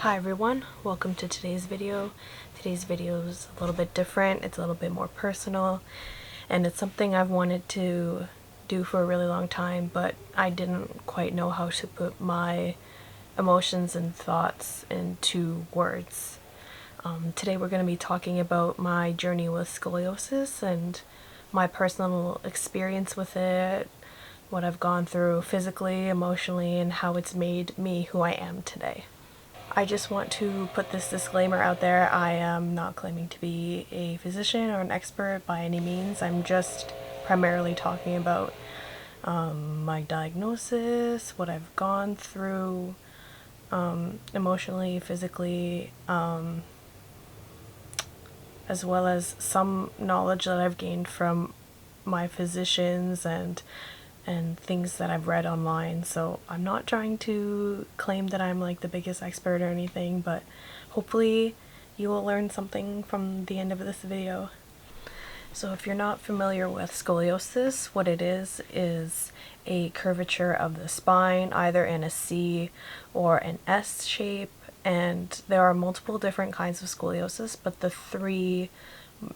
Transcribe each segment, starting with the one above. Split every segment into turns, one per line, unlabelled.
Hi everyone, welcome to today's video. Today's video is a little bit different, it's a little bit more personal, and it's something I've wanted to do for a really long time, but I didn't quite know how to put my emotions and thoughts into words. Today we're going to be talking about my journey with scoliosis and my personal experience with it, what I've gone through physically, emotionally, and how it's made me who I am today. I just want to put this disclaimer out there. I am not claiming to be a physician or an expert by any means. I'm just primarily talking about my diagnosis, what I've gone through emotionally, physically, as well as some knowledge that I've gained from my physicians and things that I've read online. So I'm not trying to claim that I'm like the biggest expert or anything, but hopefully you will learn something from the end of this video. So if you're not familiar with scoliosis, what it is a curvature of the spine, either in a C or an S shape, and there are multiple different kinds of scoliosis, but the three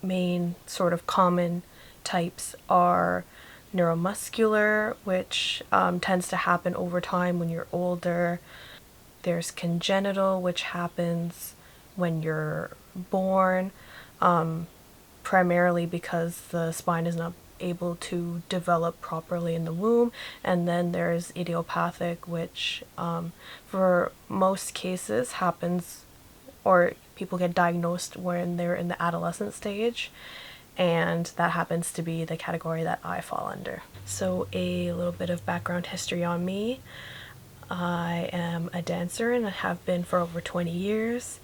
main sort of common types are neuromuscular, which tends to happen over time when you're older. There's congenital, which happens when you're born, primarily because the spine is not able to develop properly in the womb. And then there's idiopathic, which for most cases happens, or people get diagnosed when they're in the adolescent stage, and that happens to be the category that I fall under. So a little bit of background history on me. I am a dancer and I have been for over 20 years,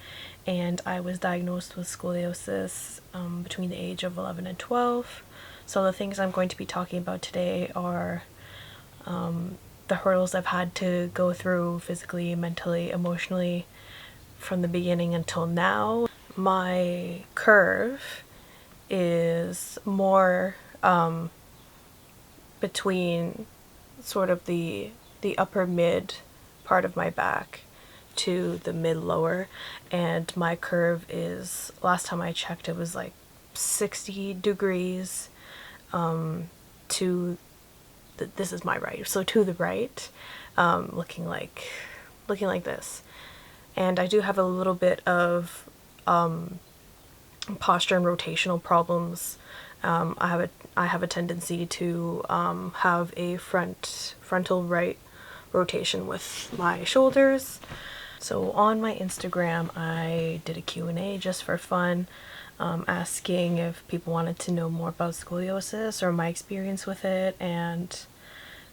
and I was diagnosed with scoliosis between the age of 11 and 12. So the things I'm going to be talking about today are the hurdles I've had to go through physically, mentally, emotionally from the beginning until now. My curve is more between sort of the upper mid part of my back to the mid lower, and my curve is, last time I checked, it was like 60 degrees to this is my right, so to the right, looking like this. And I do have a little bit of posture and rotational problems. I have a tendency to have a frontal right rotation with my shoulders. So on my Instagram, I did a Q&A just for fun, asking if people wanted to know more about scoliosis or my experience with it, and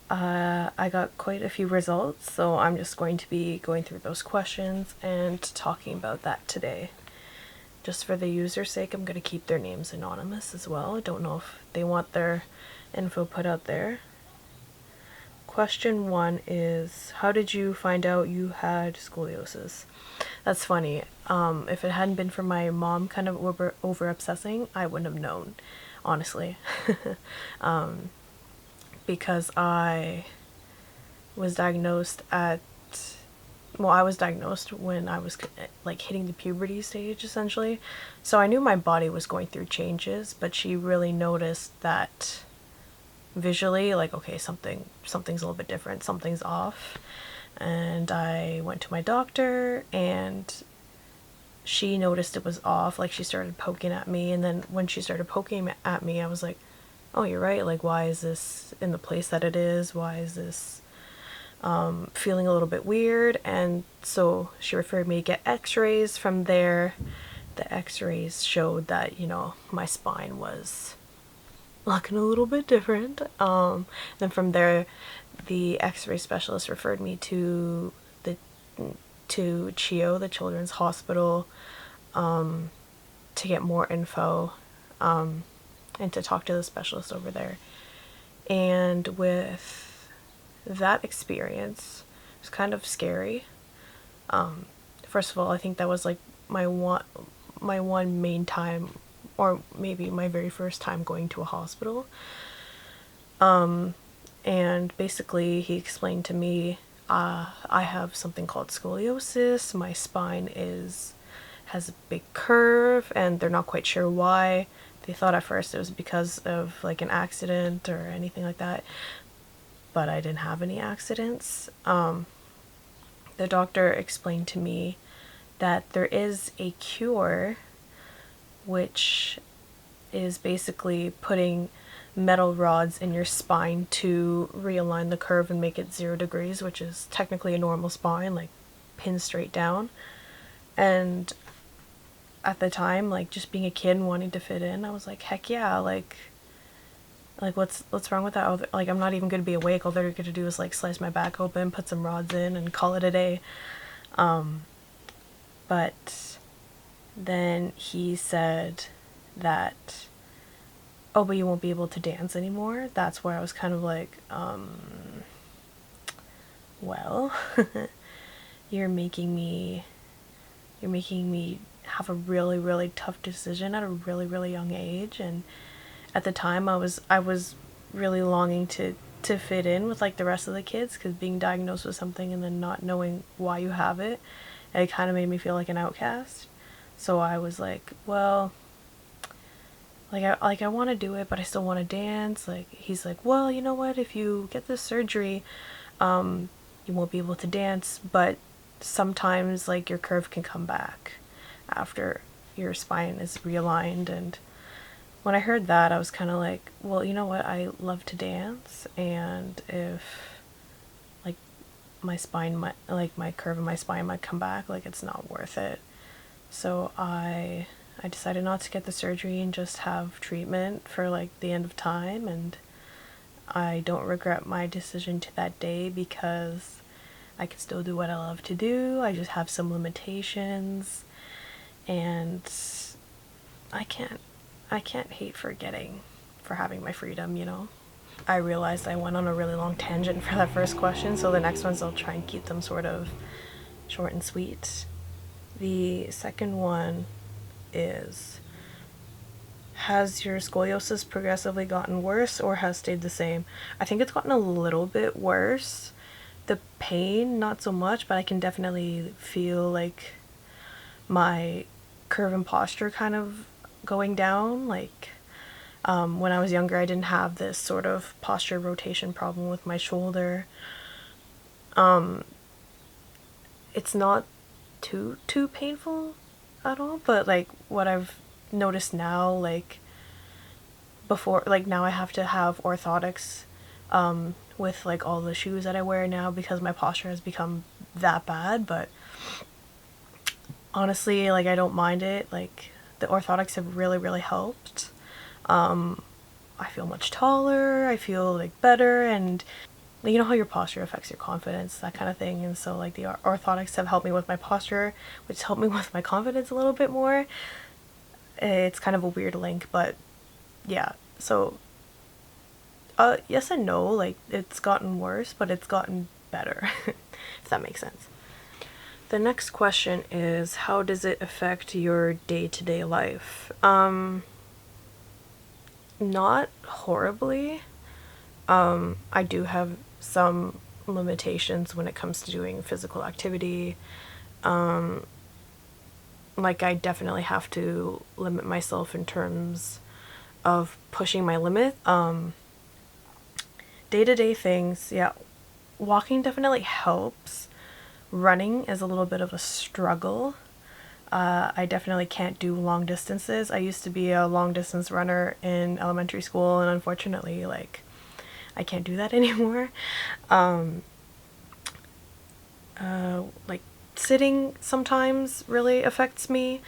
I got quite a few results, so I'm just going to be going through those questions and talking about that today. Just for the user's sake, I'm going to keep their names anonymous as well. I don't know if they want their info put out there. Question 1 is, how did you find out you had scoliosis? That's funny. If it hadn't been for my mom kind of over obsessing, I wouldn't have known, honestly. Because I was diagnosed when I was like hitting the puberty stage, essentially. So I knew my body was going through changes, but she really noticed that visually, like, okay, something's a little bit different, something's off. And I went to my doctor, and she noticed it was off. Like, she started poking at me, and then when she started poking at me, I was like, oh, you're right, like, why is this in the place that it is? Why is this feeling a little bit weird? And so she referred me to get x-rays. From there, the x-rays showed that, you know, my spine was looking a little bit different. Then from there, the x-ray specialist referred me to CHIO, the Children's Hospital, to get more info, and to talk to the specialist over there. And with that experience, it was kind of scary. First of all, I think that was like my one main time, or maybe my very first time going to a hospital. And basically he explained to me I have something called scoliosis. My spine has a big curve, and they're not quite sure why. They thought at first it was because of like an accident or anything like that, but I didn't have any accidents. The doctor explained to me that there is a cure, which is basically putting metal rods in your spine to realign the curve and make it 0 degrees, which is technically a normal spine, like pinned straight down. And at the time, like just being a kid and wanting to fit in, I was like, heck yeah, like what's wrong with that? Like I'm not even gonna be awake. All they're gonna do is like slice my back open, put some rods in, and call it a day. But then he said that, oh, but you won't be able to dance anymore. That's where I was kind of like, well, you're making me have a really, really tough decision at a really, really young age. And at the time I was really longing to fit in with like the rest of the kids, because being diagnosed with something and then not knowing why you have it, it kind of made me feel like an outcast. So I was like, well, I want to do it, but I still want to dance. Like he's like, well, you know what, if you get this surgery, you won't be able to dance, but sometimes like your curve can come back after your spine is realigned. And when I heard that, I was kind of like, well, you know what, I love to dance, and if like my spine might, like my curve in my spine might come back, like it's not worth it. So I decided not to get the surgery and just have treatment for like the end of time. And I don't regret my decision to that day, because I can still do what I love to do. I just have some limitations, and I can't hate for having my freedom, you know? I realized I went on a really long tangent for that first question, so the next ones I'll try and keep them sort of short and sweet. The second one is, has your scoliosis progressively gotten worse or has stayed the same? I think it's gotten a little bit worse. The pain, not so much, but I can definitely feel like my curve and posture kind of going down. Like when I was younger, I didn't have this sort of posture rotation problem with my shoulder. It's not too painful at all, but like what I've noticed now, like before, like now I have to have orthotics with like all the shoes that I wear now, because my posture has become that bad. But honestly, like I don't mind it. Like the orthotics have really, really helped. I feel much taller, I feel like better, and you know how your posture affects your confidence, that kind of thing. And so like the orthotics have helped me with my posture, which helped me with my confidence a little bit more. It's kind of a weird link, but yeah. So yes and no, like it's gotten worse, but it's gotten better, if that makes sense. The next question is, how does it affect your day-to-day life? Not horribly. I do have some limitations when it comes to doing physical activity. Like I definitely have to limit myself in terms of pushing my limit. Day-to-day things, yeah, walking definitely helps. Running is a little bit of a struggle. I definitely can't do long distances. I used to be a long distance runner in elementary school, and unfortunately, like, I can't do that anymore. Like, sitting sometimes really affects me.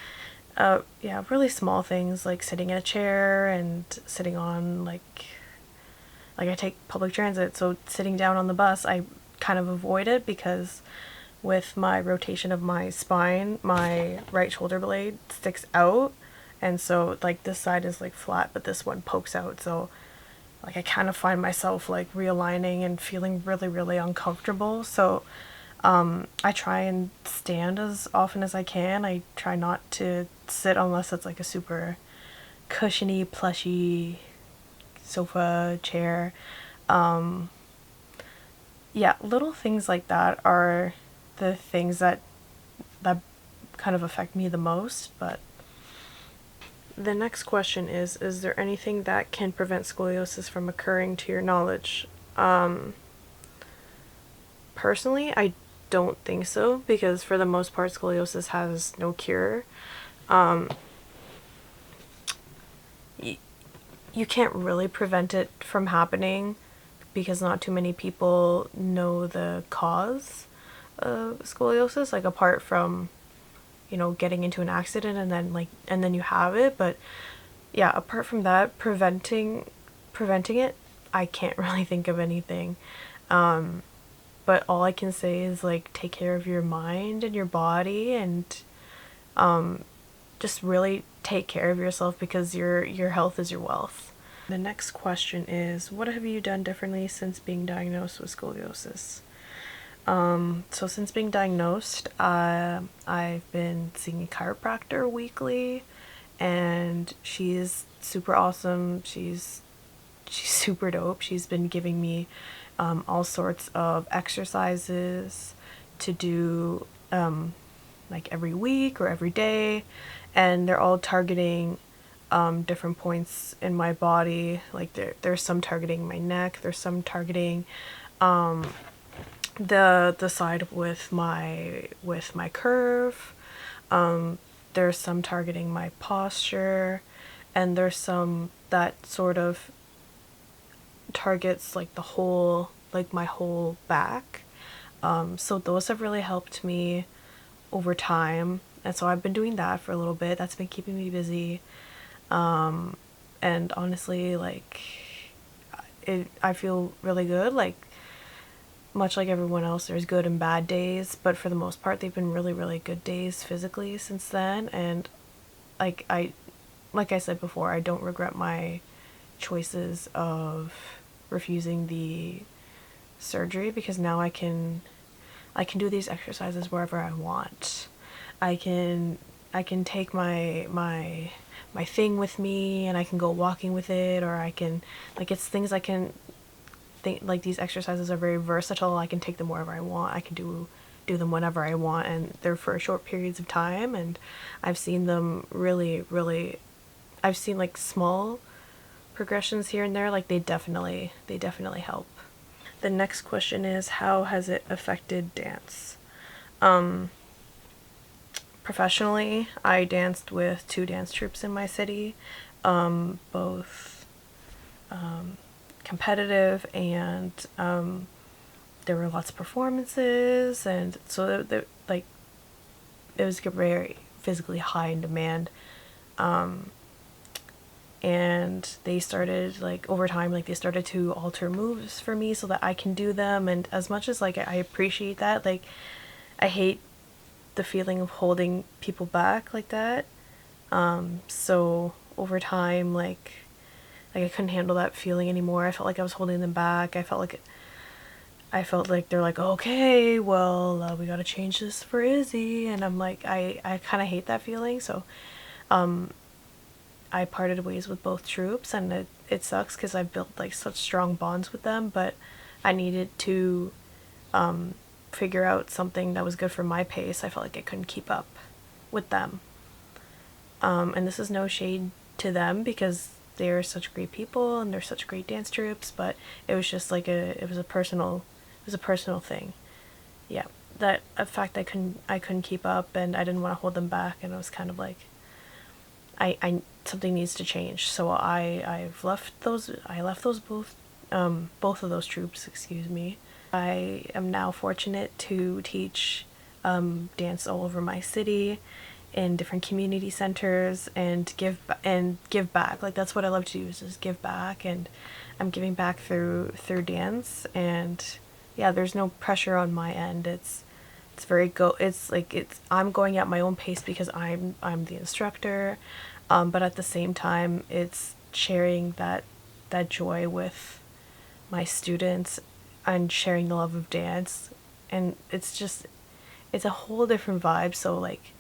Yeah, really small things like sitting in a chair and sitting on, like I take public transit, so sitting down on the bus, I kind of avoid it, because with my rotation of my spine, my right shoulder blade sticks out, and so like this side is like flat, but this one pokes out. So like I kind of find myself like realigning and feeling really, really uncomfortable. So I try and stand as often as I can. I try not to sit unless it's like a super cushiony, plushy sofa, chair. yeah, little things like that are the things that kind of affect me the most. But the next question is there anything that can prevent scoliosis from occurring to your knowledge? Personally, I don't think so, because for the most part scoliosis has no cure. You can't really prevent it from happening because not too many people know the cause of scoliosis, like apart from, you know, getting into an accident and then you have it. But yeah, apart from that, preventing it, I can't really think of anything. But all I can say is like take care of your mind and your body, and just really take care of yourself, because your health is your wealth. The next question is, what have you done differently since being diagnosed with scoliosis? So since being diagnosed, I've been seeing a chiropractor weekly, and she's super awesome. She's super dope. She's been giving me all sorts of exercises to do, like every week or every day, and they're all targeting different points in my body. Like there's some targeting my neck. There's some targeting the side with my curve. There's some targeting my posture, and there's some that sort of targets like my whole back. So those have really helped me over time, and so I've been doing that for a little bit. That's been keeping me busy. And honestly, like I feel really good. Like much like everyone else, there's good and bad days, but for the most part, they've been really, really good days physically since then. And like like I said before, I don't regret my choices of refusing the surgery, because now I can do these exercises wherever I want. I can take my thing with me, and I can go walking with it, or I can, like, it's things I can think, like these exercises are very versatile. I can take them wherever I want. I can do them whenever I want, and they're for short periods of time, and I've seen them really I've seen like small progressions here and there. Like they definitely help. The next question is, how has it affected dance? Professionally, I danced with two dance troupes in my city, both competitive, and there were lots of performances, and so like it was very physically high in demand. And they started, like, over time, like they started to alter moves for me so that I can do them. And as much as like I appreciate that, like I hate the feeling of holding people back like that. So over time, like I couldn't handle that feeling anymore. I felt like I was holding them back. I felt like they're like, okay, well, we gotta change this for Izzy, and I'm like, I kind of hate that feeling. So I parted ways with both troops, and it sucks because I built like such strong bonds with them, but I needed to figure out something that was good for my pace. I felt like I couldn't keep up with them. And this is no shade to them, because they're such great people and they're such great dance troupes, but it was just like it was a personal thing. Yeah, that a fact I couldn't keep up, and I didn't want to hold them back, and it was kind of like I something needs to change. So I left those both of those troops, excuse me. I am now fortunate to teach dance all over my city, in different community centers, and give back. Like that's what I love to do, is just give back, and I'm giving back through dance. And yeah, there's no pressure on my end. It's very it's like I'm going at my own pace because I'm the instructor, but at the same time it's sharing that joy with my students, and sharing the love of dance. And it's a whole different vibe. So like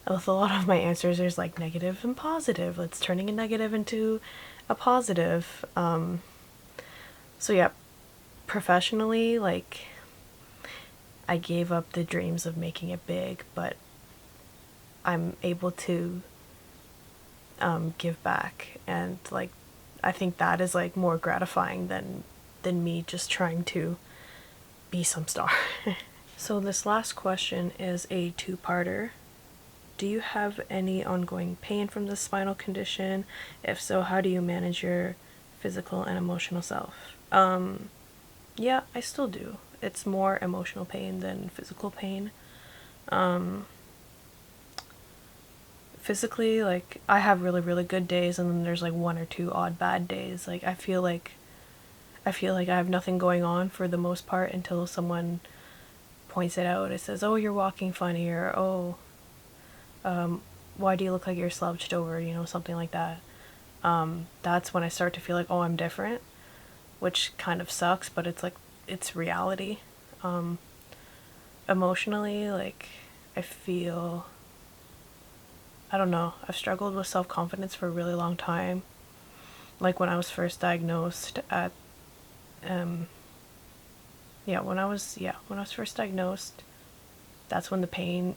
with a lot of my answers, there's like negative and positive. It's turning a negative into a positive. So yeah, professionally, like, I gave up the dreams of making it big, but I'm able to give back, and like I think that is like more gratifying than me just trying to be some star. So this last question is a two-parter. Do you have any ongoing pain from this spinal condition? If so, how do you manage your physical and emotional self? Yeah, I still do. It's more emotional pain than physical pain. Physically, like, I have really, really good days, and then there's like one or two odd bad days. Like, I feel like I have nothing going on for the most part until someone points it out. It says, "Oh, you're walking funny," or "Oh, why do you look like you're slouched over?" You know, something like that. That's when I start to feel like, oh, I'm different, which kind of sucks, but it's like, it's reality. Emotionally, like, I feel, I don't know, I've struggled with self-confidence for a really long time. Like when I was first diagnosed at, when I was first diagnosed, that's when the pain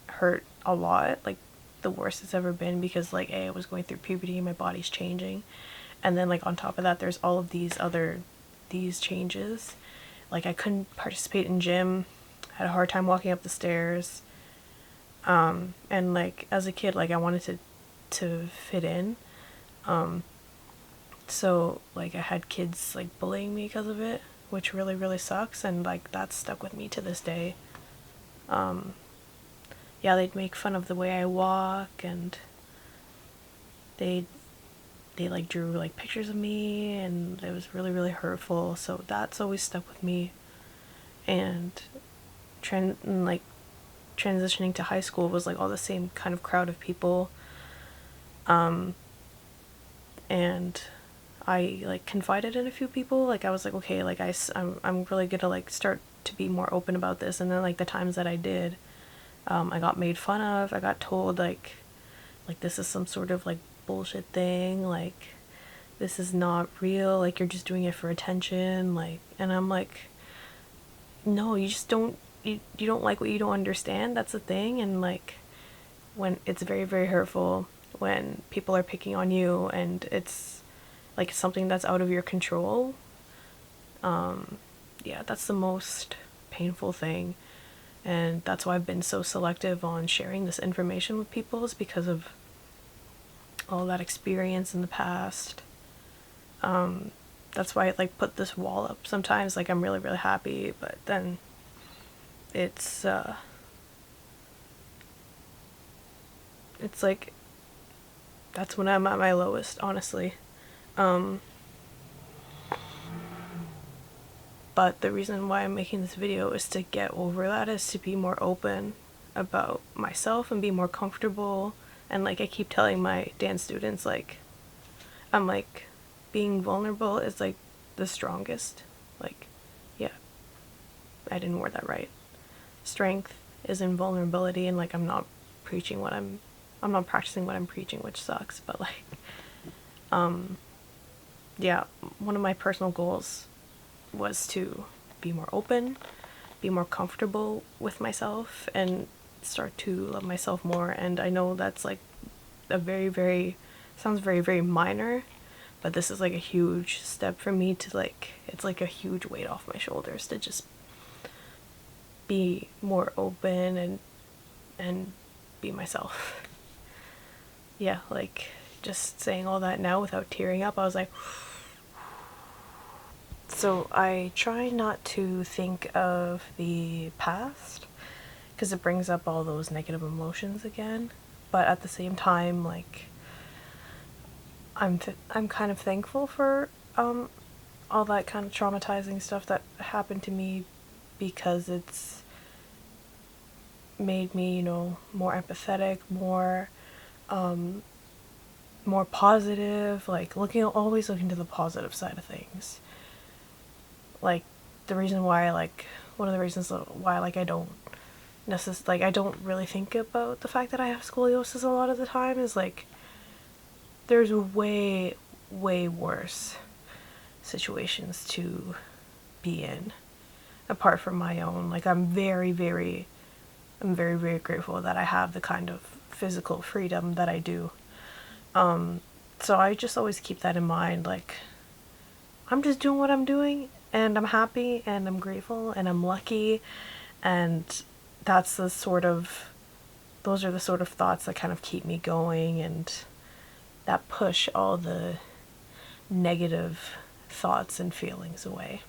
hurt a lot, like the worst it's ever been, because like I was going through puberty, my body's changing, and then like on top of that there's all of these changes. Like I couldn't participate in gym, had a hard time walking up the stairs, and like as a kid, like I wanted to fit in, so like I had kids like bullying me because of it, which really, really sucks, and like that's stuck with me to this day. Yeah, they'd make fun of the way I walk, and they like drew like pictures of me, and it was really, really hurtful. So that's always stuck with me. And like transitioning to high school was like all the same kind of crowd of people, and I like confided in a few people. Like I was like, okay, like I'm really gonna like start to be more open about this. And then like the times that I did, I got made fun of. I got told like this is some sort of like bullshit thing, like this is not real, like you're just doing it for attention, like, and I'm like, no, you just don't, you don't like what you don't understand, that's the thing. And like when it's very, very hurtful when people are picking on you and it's like something that's out of your control. Yeah, that's the most painful thing, and that's why I've been so selective on sharing this information with people, is because of all that experience in the past. That's why I like put this wall up. Sometimes like I'm really, really happy, but then it's like that's when I'm at my lowest, honestly. But the reason why I'm making this video is to get over that, is to be more open about myself and be more comfortable. And like I keep telling my dance students, like I'm like, being vulnerable is like the strongest. Like, yeah, I didn't word that right. Strength is in vulnerability, and like I'm not practicing what I'm preaching, which sucks, but like, yeah, one of my personal goals was to be more open, be more comfortable with myself, and start to love myself more. And I know that's like a very, very, sounds very, very minor, but this is like a huge step for me to like, it's like a huge weight off my shoulders to just be more open and be myself. Yeah, like just saying all that now without tearing up, I was like, so I try not to think of the past because it brings up all those negative emotions again. But at the same time, like I'm kind of thankful for all that kind of traumatizing stuff that happened to me, because it's made me, you know, more empathetic, more positive, like always looking to the positive side of things. Like the reason why, like one of the reasons why like I don't really think about the fact that I have scoliosis a lot of the time is like there's way, way worse situations to be in apart from my own. Like, I'm very, very grateful that I have the kind of physical freedom that I do. So I just always keep that in mind. Like, I'm just doing what I'm doing, and I'm happy, and I'm grateful, and I'm lucky, and that's the sort of, those are the sort of thoughts that kind of keep me going, and that push all the negative thoughts and feelings away.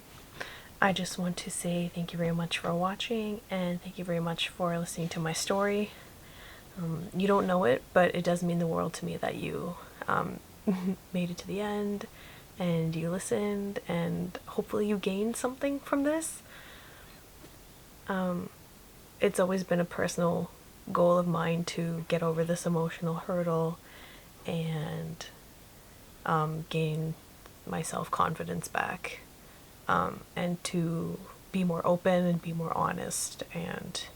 I just want to say thank you very much for watching, and thank you very much for listening to my story. You don't know it, but it does mean the world to me that you made it to the end, and you listened, and hopefully you gained something from this. It's always been a personal goal of mine to get over this emotional hurdle and gain my self-confidence back, and to be more open and be more honest and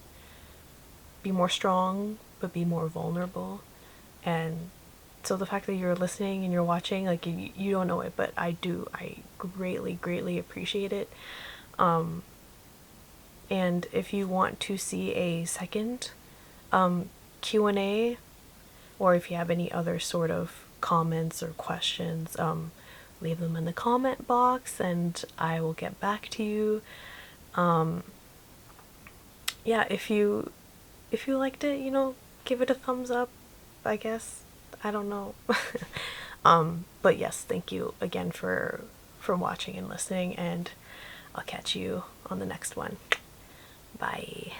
be more strong but be more vulnerable. And so the fact that you're listening and you're watching, like, you don't know it, but I greatly appreciate it. And if you want to see a second Q&A, or if you have any other sort of comments or questions, leave them in the comment box and I will get back to you. Yeah, if you liked it, give it a thumbs up, I guess. I don't know. But yes, thank you again for watching and listening, and I'll catch you on the next one. Bye.